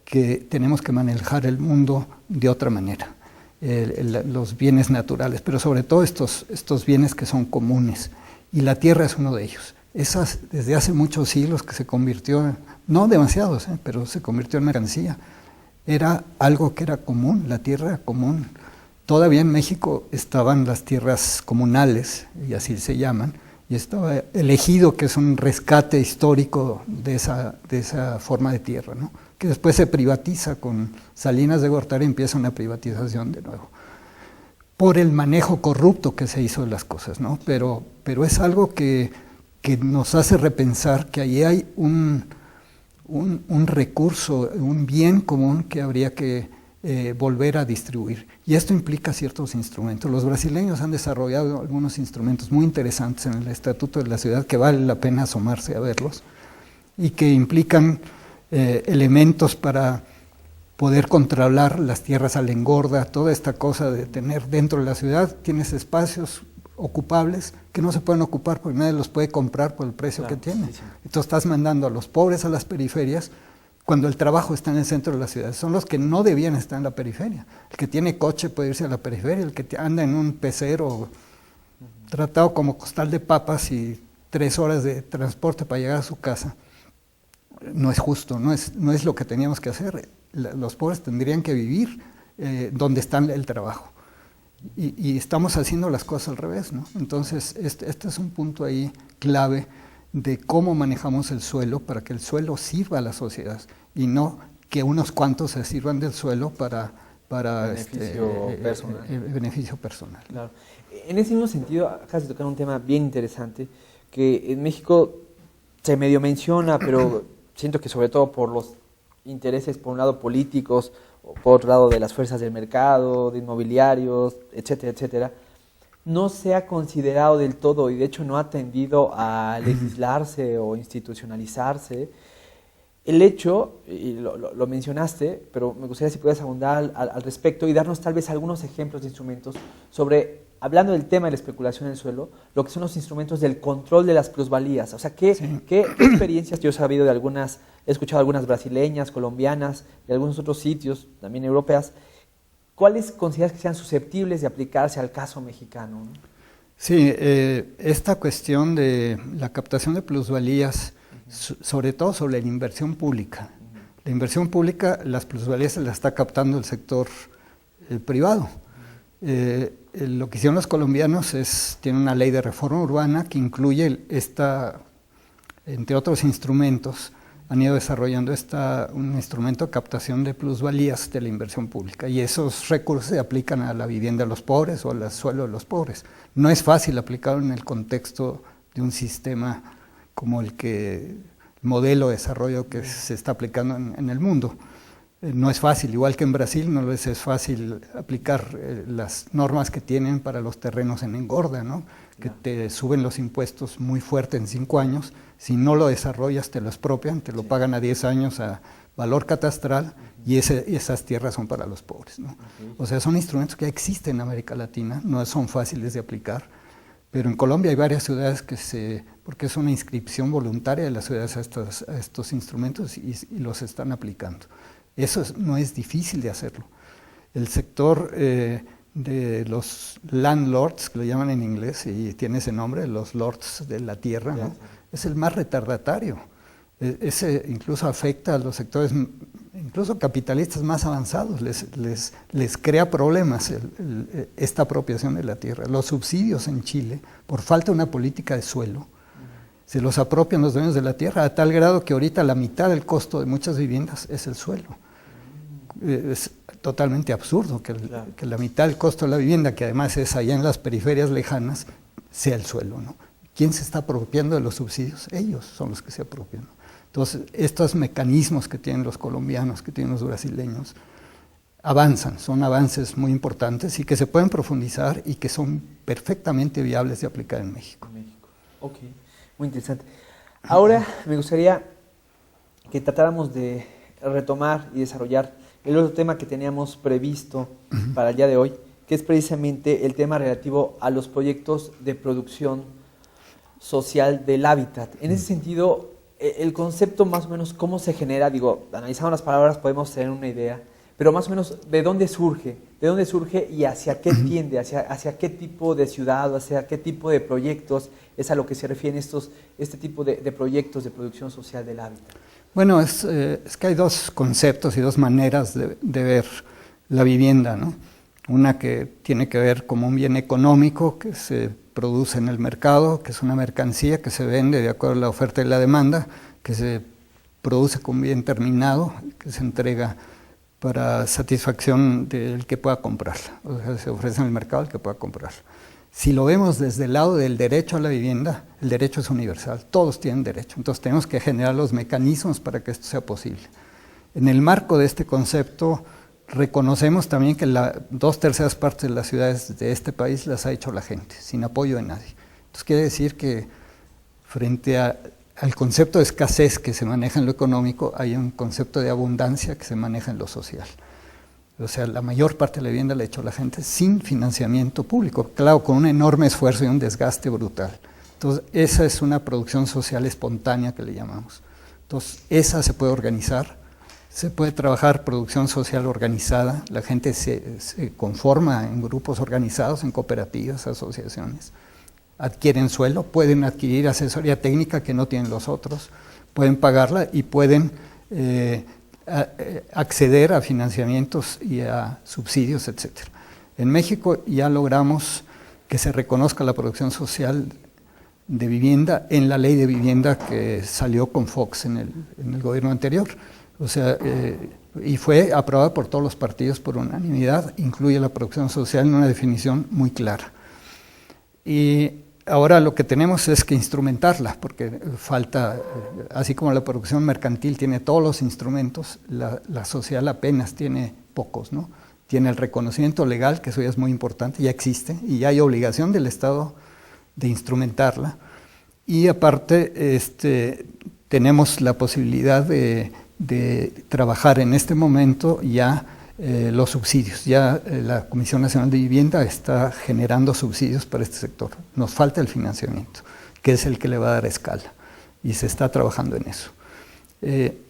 B: que tenemos que manejar el mundo de otra manera, los bienes naturales, pero sobre todo estos bienes que son comunes. Y la tierra es uno de ellos. Desde hace muchos siglos que se convirtió, no demasiados, pero se convirtió en mercancía. Era algo que era común, la tierra era común. Todavía en México estaban las tierras comunales, y así se llaman, y estaba el ejido, que es un rescate histórico de esa forma de tierra, ¿no? Que después se privatiza con Salinas de Gortari, empieza una privatización de nuevo, por el manejo corrupto que se hizo de las cosas, ¿no? Pero es algo que nos hace repensar que ahí hay un recurso, un bien común que habría que volver a distribuir. Y esto implica ciertos instrumentos. Los brasileños han desarrollado algunos instrumentos muy interesantes en el Estatuto de la Ciudad que vale la pena asomarse a verlos y que implican elementos para poder controlar las tierras a la engorda, toda esta cosa de tener dentro de la ciudad, tienes espacios ocupables que no se pueden ocupar porque nadie los puede comprar por el precio que tienen. Sí, sí. Entonces estás mandando a los pobres a las periferias cuando el trabajo está en el centro de la ciudad. Son los que no debían estar en la periferia. El que tiene coche puede irse a la periferia, el que anda en un pecero tratado como costal de papas y 3 horas de transporte para llegar a su casa. No es justo, no es lo que teníamos que hacer. Los pobres tendrían que vivir donde está el trabajo. Y estamos haciendo las cosas al revés, ¿no? Entonces, este es un punto ahí clave de cómo manejamos el suelo para que el suelo sirva a la sociedad y no que unos cuantos se sirvan del suelo para beneficio personal.
A: Claro. En ese mismo sentido, acabas de tocar un tema bien interesante que en México se medio menciona, pero siento que sobre todo por los intereses, por un lado políticos, por otro lado de las fuerzas del mercado, de inmobiliarios, etcétera, etcétera, no se ha considerado del todo y de hecho no ha tendido a legislarse o institucionalizarse el hecho, y lo mencionaste, pero me gustaría si pudieras abundar al respecto y darnos tal vez algunos ejemplos de instrumentos sobre, hablando del tema de la especulación del suelo, lo que son los instrumentos del control de las plusvalías. O sea, ¿qué experiencias? Yo he sabido de algunas, he escuchado algunas brasileñas, colombianas, de algunos otros sitios, también europeas. ¿Cuáles consideras que sean susceptibles de aplicarse al caso mexicano?
B: Sí, esta cuestión de la captación de plusvalías, sobre todo sobre la inversión pública. La inversión pública, las plusvalías se las está captando el sector privado. Lo que hicieron los colombianos tienen una ley de reforma urbana que incluye entre otros instrumentos, han ido desarrollando un instrumento de captación de plusvalías de la inversión pública y esos recursos se aplican a la vivienda de los pobres o al suelo de los pobres. No es fácil aplicarlo en el contexto de un sistema como el modelo de desarrollo que se está aplicando en el mundo. No es fácil, igual que en Brasil, no les es fácil aplicar las normas que tienen para los terrenos en engorda, ¿no? Que te suben los impuestos muy fuerte en 5 años, si no lo desarrollas te lo expropian, te lo pagan a 10 años a valor catastral y esas tierras son para los pobres, ¿no? O sea, son instrumentos que ya existen en América Latina, no son fáciles de aplicar, pero en Colombia hay varias ciudades porque es una inscripción voluntaria de las ciudades a estos instrumentos y los están aplicando. Eso no es difícil de hacerlo. El sector de los landlords, que lo llaman en inglés, y tiene ese nombre, los lords de la tierra, ¿no? Es el más retardatario. Ese incluso afecta a los sectores, incluso capitalistas más avanzados, les crea problemas esta apropiación de la tierra. Los subsidios en Chile, por falta de una política de suelo, se los apropian los dueños de la tierra a tal grado que ahorita la mitad del costo de muchas viviendas es el suelo. Es totalmente absurdo que la mitad del costo de la vivienda, que además es allá en las periferias lejanas, sea el suelo, ¿no? ¿Quién se está apropiando de los subsidios? Ellos son los que se apropian, ¿no? Entonces, estos mecanismos que tienen los colombianos, que tienen los brasileños, avanzan, son avances muy importantes y que se pueden profundizar y que son perfectamente viables de aplicar en México.
A: Ok, muy interesante. Ahora me gustaría que tratáramos de retomar y desarrollar el otro tema que teníamos previsto para el día de hoy, que es precisamente el tema relativo a los proyectos de producción social del hábitat. En ese sentido, el concepto más o menos cómo se genera, digo, analizando las palabras podemos tener una idea, pero más o menos de dónde surge y hacia qué tiende, hacia qué tipo de ciudad, o hacia qué tipo de proyectos es a lo que se refieren este tipo de proyectos de producción social del hábitat.
B: Bueno, es que hay dos conceptos y dos maneras de ver la vivienda, ¿no? Una que tiene que ver como un bien económico que se produce en el mercado, que es una mercancía que se vende de acuerdo a la oferta y la demanda, que se produce como bien terminado, que se entrega para satisfacción del que pueda comprarla. O sea, se ofrece en el mercado al que pueda comprarla. Si lo vemos desde el lado del derecho a la vivienda, el derecho es universal, todos tienen derecho, entonces tenemos que generar los mecanismos para que esto sea posible. En el marco de este concepto, reconocemos también que 2/3 partes de las ciudades de este país las ha hecho la gente, sin apoyo de nadie. Entonces quiere decir que frente al concepto de escasez que se maneja en lo económico, hay un concepto de abundancia que se maneja en lo social. O sea, la mayor parte de la vivienda la ha hecho la gente sin financiamiento público, claro, con un enorme esfuerzo y un desgaste brutal. Entonces, esa es una producción social espontánea que le llamamos. Entonces, esa se puede organizar, se puede trabajar producción social organizada, la gente se conforma en grupos organizados, en cooperativas, asociaciones, adquieren suelo, pueden adquirir asesoría técnica que no tienen los otros, pueden pagarla y pueden acceder a financiamientos y a subsidios, etc. En México ya logramos que se reconozca la producción social de vivienda en la ley de vivienda que salió con Fox en el gobierno anterior. O sea, y fue aprobada por todos los partidos por unanimidad, incluye la producción social en una definición muy clara. Y ahora lo que tenemos es que instrumentarla, porque falta, así como la producción mercantil tiene todos los instrumentos, la social apenas tiene pocos, ¿no? Tiene el reconocimiento legal, que eso ya es muy importante, ya existe, y ya hay obligación del Estado de instrumentarla. Y aparte, tenemos la posibilidad de trabajar en este momento ya los subsidios. Ya la Comisión Nacional de Vivienda está generando subsidios para este sector. Nos falta el financiamiento, que es el que le va a dar escala, y se está trabajando en eso.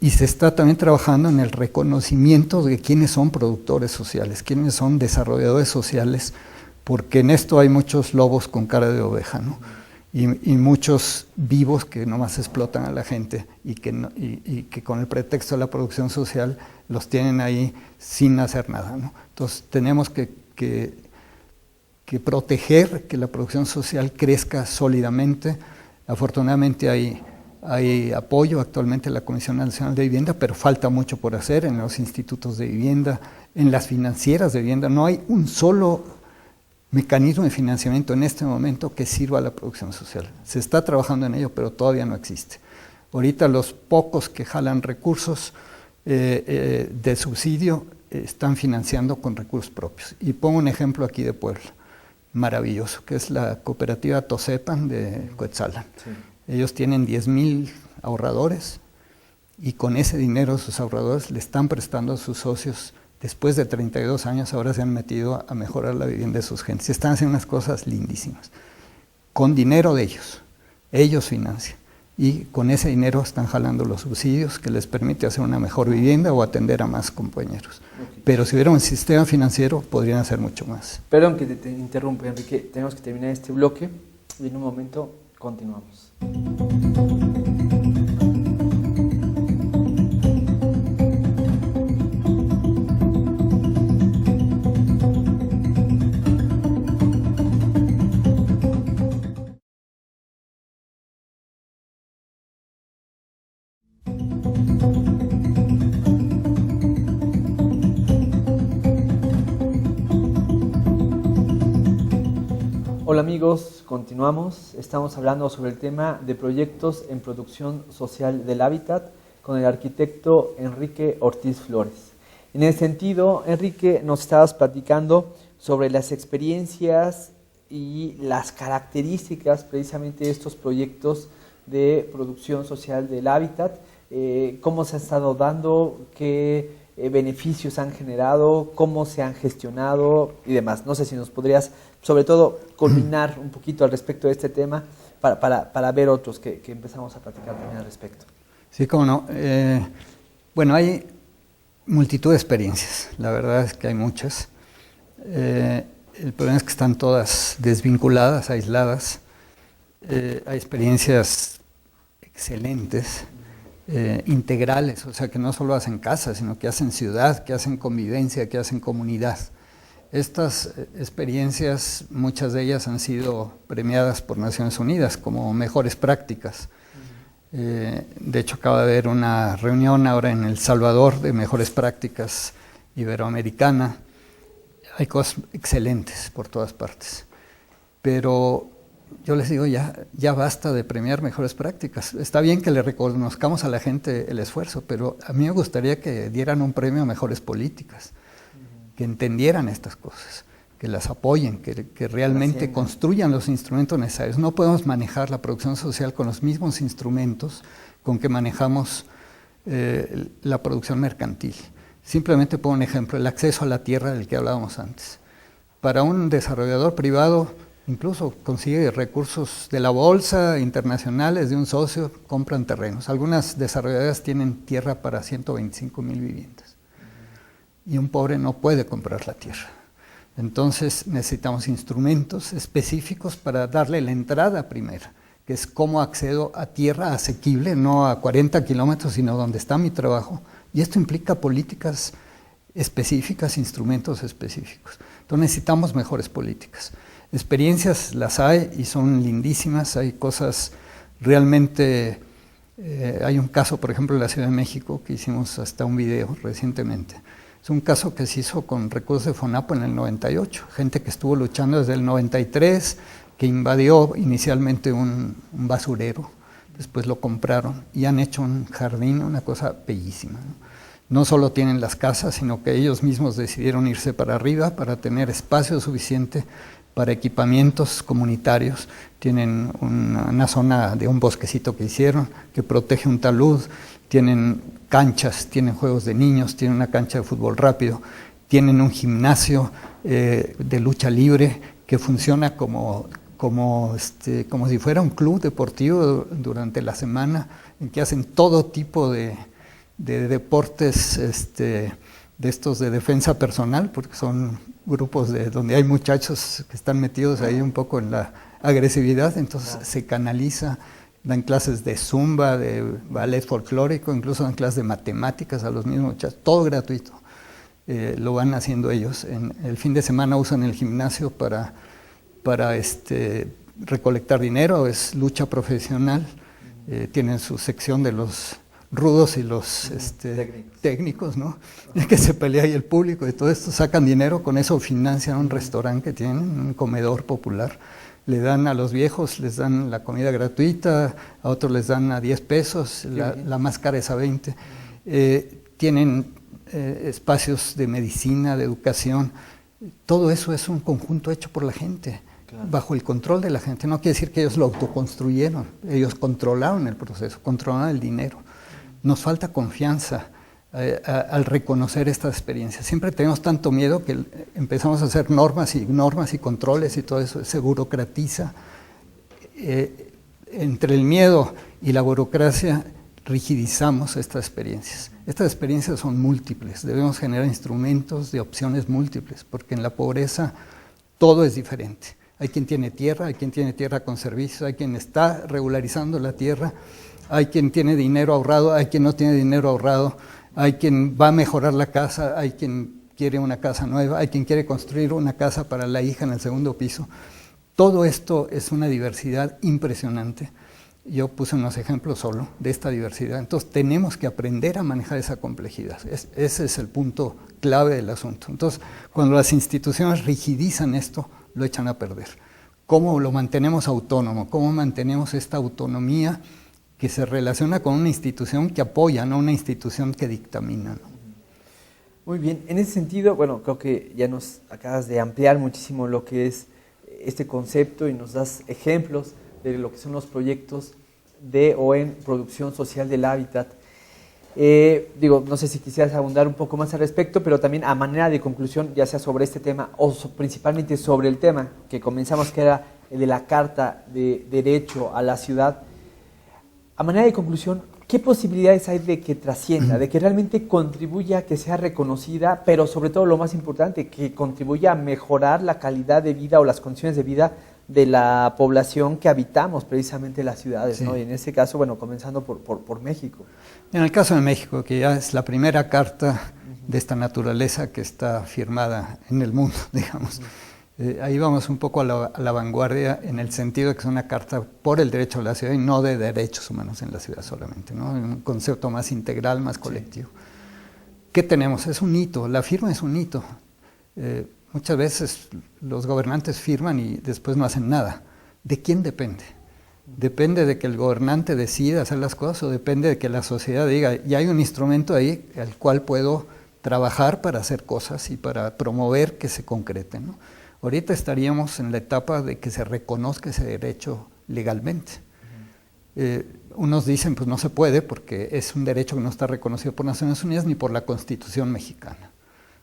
B: Y se está también trabajando en el reconocimiento de quiénes son productores sociales, quiénes son desarrolladores sociales, porque en esto hay muchos lobos con cara de oveja, ¿no? Y muchos vivos que nomás explotan a la gente y que con el pretexto de la producción social los tienen ahí sin hacer nada, ¿no? Entonces tenemos que proteger que la producción social crezca sólidamente. Afortunadamente hay apoyo actualmente en la Comisión Nacional de Vivienda, pero falta mucho por hacer en los institutos de vivienda, en las financieras de vivienda. No hay un solo mecanismo de financiamiento en este momento que sirva a la producción social. Se está trabajando en ello, pero todavía no existe. Ahorita los pocos que jalan recursos de subsidio están financiando con recursos propios. Y pongo un ejemplo aquí de Puebla, maravilloso, que es la cooperativa Tosepan de Coetzalan. Sí. Ellos tienen 10,000 ahorradores y con ese dinero sus ahorradores le están prestando a sus socios. Después de 32 años ahora se han metido a mejorar la vivienda de sus gentes. Están haciendo unas cosas lindísimas. Con dinero de ellos financian. Y con ese dinero están jalando los subsidios que les permite hacer una mejor vivienda o atender a más compañeros. Okay. Pero si hubiera un sistema financiero, podrían hacer mucho más.
A: Perdón que te interrumpa, Enrique. Tenemos que terminar este bloque y en un momento continuamos. Hola amigos, continuamos. Estamos hablando sobre el tema de proyectos en producción social del hábitat con el arquitecto Enrique Ortiz Flores. En ese sentido, Enrique, nos estabas platicando sobre las experiencias y las características precisamente de estos proyectos de producción social del hábitat, cómo se ha estado dando, qué beneficios han generado, cómo se han gestionado y demás. No sé si nos podrías, sobre todo, culminar un poquito al respecto de este tema para ver otros que empezamos a platicar también al respecto.
B: Sí, cómo no. Bueno, hay multitud de experiencias, la verdad es que hay muchas. El problema es que están todas desvinculadas, aisladas. Hay experiencias excelentes, integrales, o sea que no solo hacen casa, sino que hacen ciudad, que hacen convivencia, que hacen comunidad. Estas experiencias, muchas de ellas han sido premiadas por Naciones Unidas como mejores prácticas. De hecho, acaba de haber una reunión ahora en El Salvador de mejores prácticas iberoamericana. Hay cosas excelentes por todas partes, pero yo les digo, ya basta de premiar mejores prácticas. Está bien que le reconozcamos a la gente el esfuerzo, pero a mí me gustaría que dieran un premio a mejores políticas, que entendieran estas cosas, que las apoyen, que realmente construyan los instrumentos necesarios. No podemos manejar la producción social con los mismos instrumentos con que manejamos la producción mercantil. Simplemente pongo un ejemplo, el acceso a la tierra del que hablábamos antes. Para un desarrollador privado, incluso consigue recursos de la bolsa, internacionales, de un socio, compran terrenos. Algunas desarrolladoras tienen tierra para 125,000 viviendas. Y un pobre no puede comprar la tierra. Entonces necesitamos instrumentos específicos para darle la entrada primera, que es cómo accedo a tierra asequible, no a 40 kilómetros, sino donde está mi trabajo. Y esto implica políticas específicas, instrumentos específicos. Entonces necesitamos mejores políticas. Experiencias las hay y son lindísimas, hay cosas realmente, hay un caso por ejemplo en la Ciudad de México que hicimos hasta un video recientemente. Es un caso que se hizo con recursos de FONAPO en el 98, gente que estuvo luchando desde el 93, que invadió inicialmente un basurero, después lo compraron y han hecho un jardín, una cosa bellísima, No solo tienen las casas, sino que ellos mismos decidieron irse para arriba para tener espacio suficiente para equipamientos comunitarios. Tienen una zona de un bosquecito que hicieron que protege un talud, tienen canchas, tienen juegos de niños, tienen una cancha de fútbol rápido, tienen un gimnasio de lucha libre que funciona como si fuera un club deportivo durante la semana, en que hacen todo tipo de deportes de estos de defensa personal, porque son grupos donde hay muchachos que están metidos ahí un poco en la agresividad, entonces se canaliza, dan clases de zumba, de ballet folclórico, incluso dan clases de matemáticas a los mismos muchachos, todo gratuito. Lo van haciendo ellos. El fin de semana usan el gimnasio para recolectar dinero, es lucha profesional, tienen su sección de los rudos y los técnicos, ¿no? Que se pelea ahí el público y todo esto, sacan dinero, con eso financian un restaurante que tienen, un comedor popular, le dan a los viejos, les dan la comida gratuita, a otros les dan a 10 pesos, la más cara es a 20. tienen espacios de medicina, de educación. Todo eso es un conjunto hecho por la gente, claro, bajo el control de la gente. No quiere decir que ellos lo autoconstruyeron, ellos controlaron el proceso, controlaron el dinero. Nos falta confianza al reconocer estas experiencias. Siempre tenemos tanto miedo que empezamos a hacer normas y controles y todo eso se burocratiza. Entre el miedo y la burocracia rigidizamos estas experiencias. Estas experiencias son múltiples, debemos generar instrumentos de opciones múltiples, porque en la pobreza todo es diferente. Hay quien tiene tierra con servicios, hay quien está regularizando la tierra, hay quien tiene dinero ahorrado, hay quien no tiene dinero ahorrado, hay quien va a mejorar la casa, hay quien quiere una casa nueva, hay quien quiere construir una casa para la hija en el segundo piso. Todo esto es una diversidad impresionante. Yo puse unos ejemplos solo de esta diversidad. Entonces tenemos que aprender a manejar esa complejidad. Ese es el punto clave del asunto. Entonces, cuando las instituciones rigidizan esto, lo echan a perder. ¿Cómo lo mantenemos autónomo? ¿Cómo mantenemos esta autonomía que se relaciona con una institución que apoya, no una institución que dictamina, ¿no?
A: Muy bien, en ese sentido, bueno, creo que ya nos acabas de ampliar muchísimo lo que es este concepto y nos das ejemplos de lo que son los proyectos de o en producción social del hábitat. No sé si quisieras abundar un poco más al respecto, pero también a manera de conclusión, ya sea sobre este tema o principalmente sobre el tema que comenzamos, que era el de la Carta de Derecho a la Ciudad. A manera de conclusión, ¿qué posibilidades hay de que trascienda, de que realmente contribuya a que sea reconocida, pero sobre todo lo más importante, que contribuya a mejorar la calidad de vida o las condiciones de vida de la población que habitamos precisamente las ciudades, sí, ¿no? Y en este caso, bueno, comenzando por México. En el caso de México, que ya es la primera carta de esta naturaleza que está firmada en el mundo, digamos. Ahí vamos un poco a la vanguardia en el sentido de que es una carta por el derecho a la ciudad y no de derechos humanos en la ciudad solamente, ¿no? Un concepto más integral, más colectivo. Sí. ¿Qué tenemos? Es un hito, la firma es un hito. Muchas veces los gobernantes firman y después no hacen nada. ¿De quién depende? ¿Depende de que el gobernante decida hacer las cosas o depende de que la sociedad diga, ya hay un instrumento ahí al cual puedo trabajar para hacer cosas y para promover que se concreten, ¿no? Ahorita estaríamos en la etapa de que se reconozca ese derecho legalmente. Unos dicen, pues no se puede porque es un derecho que no está reconocido por Naciones Unidas ni por la Constitución mexicana,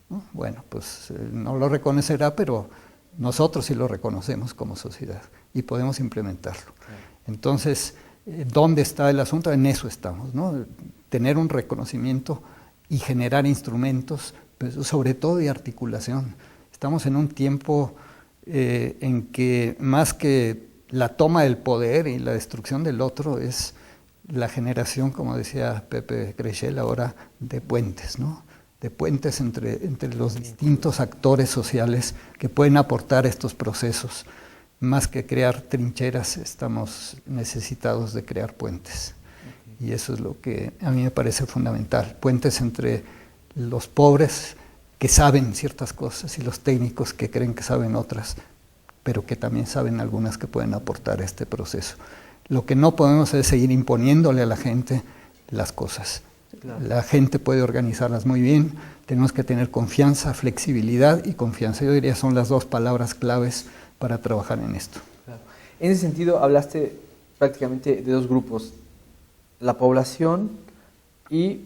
A: ¿no? Bueno, pues no lo reconocerá, pero nosotros sí lo reconocemos como sociedad y podemos implementarlo. Entonces, ¿dónde está el asunto? En eso estamos, ¿no? Tener un reconocimiento y generar instrumentos, pues, sobre todo de articulación. Estamos en un tiempo en que más que la toma del poder y la destrucción del otro es la generación, como decía Pepe Creixell ahora, de puentes, ¿no? De puentes entre los distintos actores sociales que pueden aportar estos procesos. Más que crear trincheras, estamos necesitados de crear puentes. Y eso es lo que a mí me parece fundamental. Puentes entre los pobres que saben ciertas cosas y los técnicos que creen que saben otras, pero que también saben algunas que pueden aportar a este proceso. Lo que no podemos es seguir imponiéndole a la gente las cosas. Claro. La gente puede organizarlas muy bien, tenemos que tener confianza, flexibilidad y confianza. Yo diría son las dos palabras claves para trabajar en esto. Claro. En ese sentido, hablaste prácticamente de dos grupos, la población y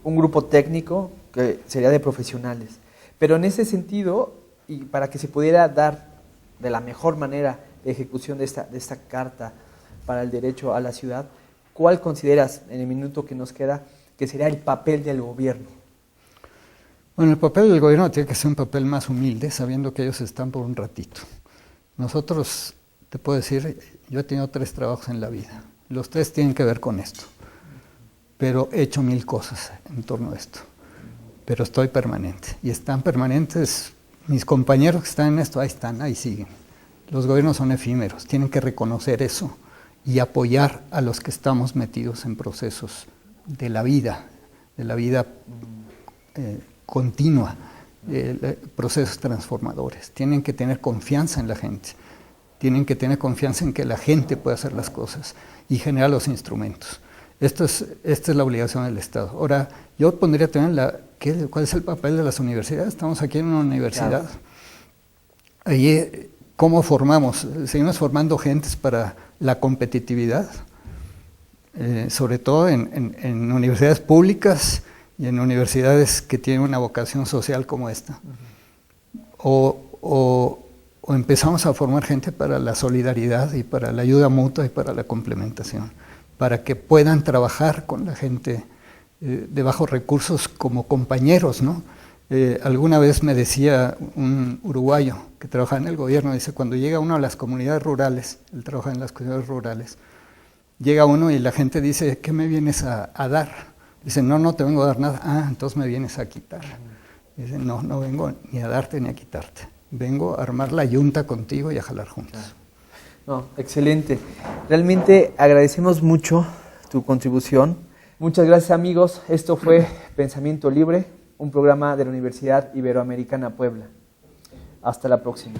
A: un grupo técnico que sería de profesionales. Pero en ese sentido, y para que se pudiera dar de la mejor manera la ejecución de esta carta para el derecho a la ciudad, ¿cuál consideras, en el minuto que nos queda, que sería el papel del gobierno? Bueno, el papel del gobierno tiene que ser un papel más humilde, sabiendo que ellos están por un ratito. Nosotros, te puedo decir, yo he tenido 3 trabajos en la vida. Los 3 tienen que ver con esto. Pero he hecho 1000 cosas en torno a esto. Pero estoy permanente. Y están permanentes mis compañeros que están en esto, ahí están, ahí siguen. Los gobiernos son efímeros, tienen que reconocer eso y apoyar a los que estamos metidos en procesos de la vida continua, procesos transformadores. Tienen que tener confianza en la gente, tienen que tener confianza en que la gente puede hacer las cosas y generar los instrumentos.
B: Esta es la obligación del Estado. Ahora, yo pondría también ¿cuál es el papel de las universidades? Estamos aquí en una universidad. Claro. Allí, ¿cómo formamos? Seguimos formando gentes para la competitividad, sobre todo en universidades públicas y en universidades que tienen una vocación social como esta. O empezamos a formar gente para la solidaridad y para la ayuda mutua y para la complementación, para que puedan trabajar con la gente de bajos recursos como compañeros, ¿no? Alguna vez me decía un uruguayo que trabaja en el gobierno, dice, cuando llega uno a las comunidades rurales, él trabaja en las comunidades rurales, llega uno y la gente dice, ¿qué me vienes a dar? Dice, no te vengo a dar nada. Ah, entonces me vienes a quitar. Dice, no vengo ni a darte ni a quitarte. Vengo a armar la yunta contigo y a jalar juntos.
A: No, excelente. Realmente agradecemos mucho tu contribución. Muchas gracias, amigos. Esto fue Pensamiento Libre, un programa de la Universidad Iberoamericana Puebla. Hasta la próxima.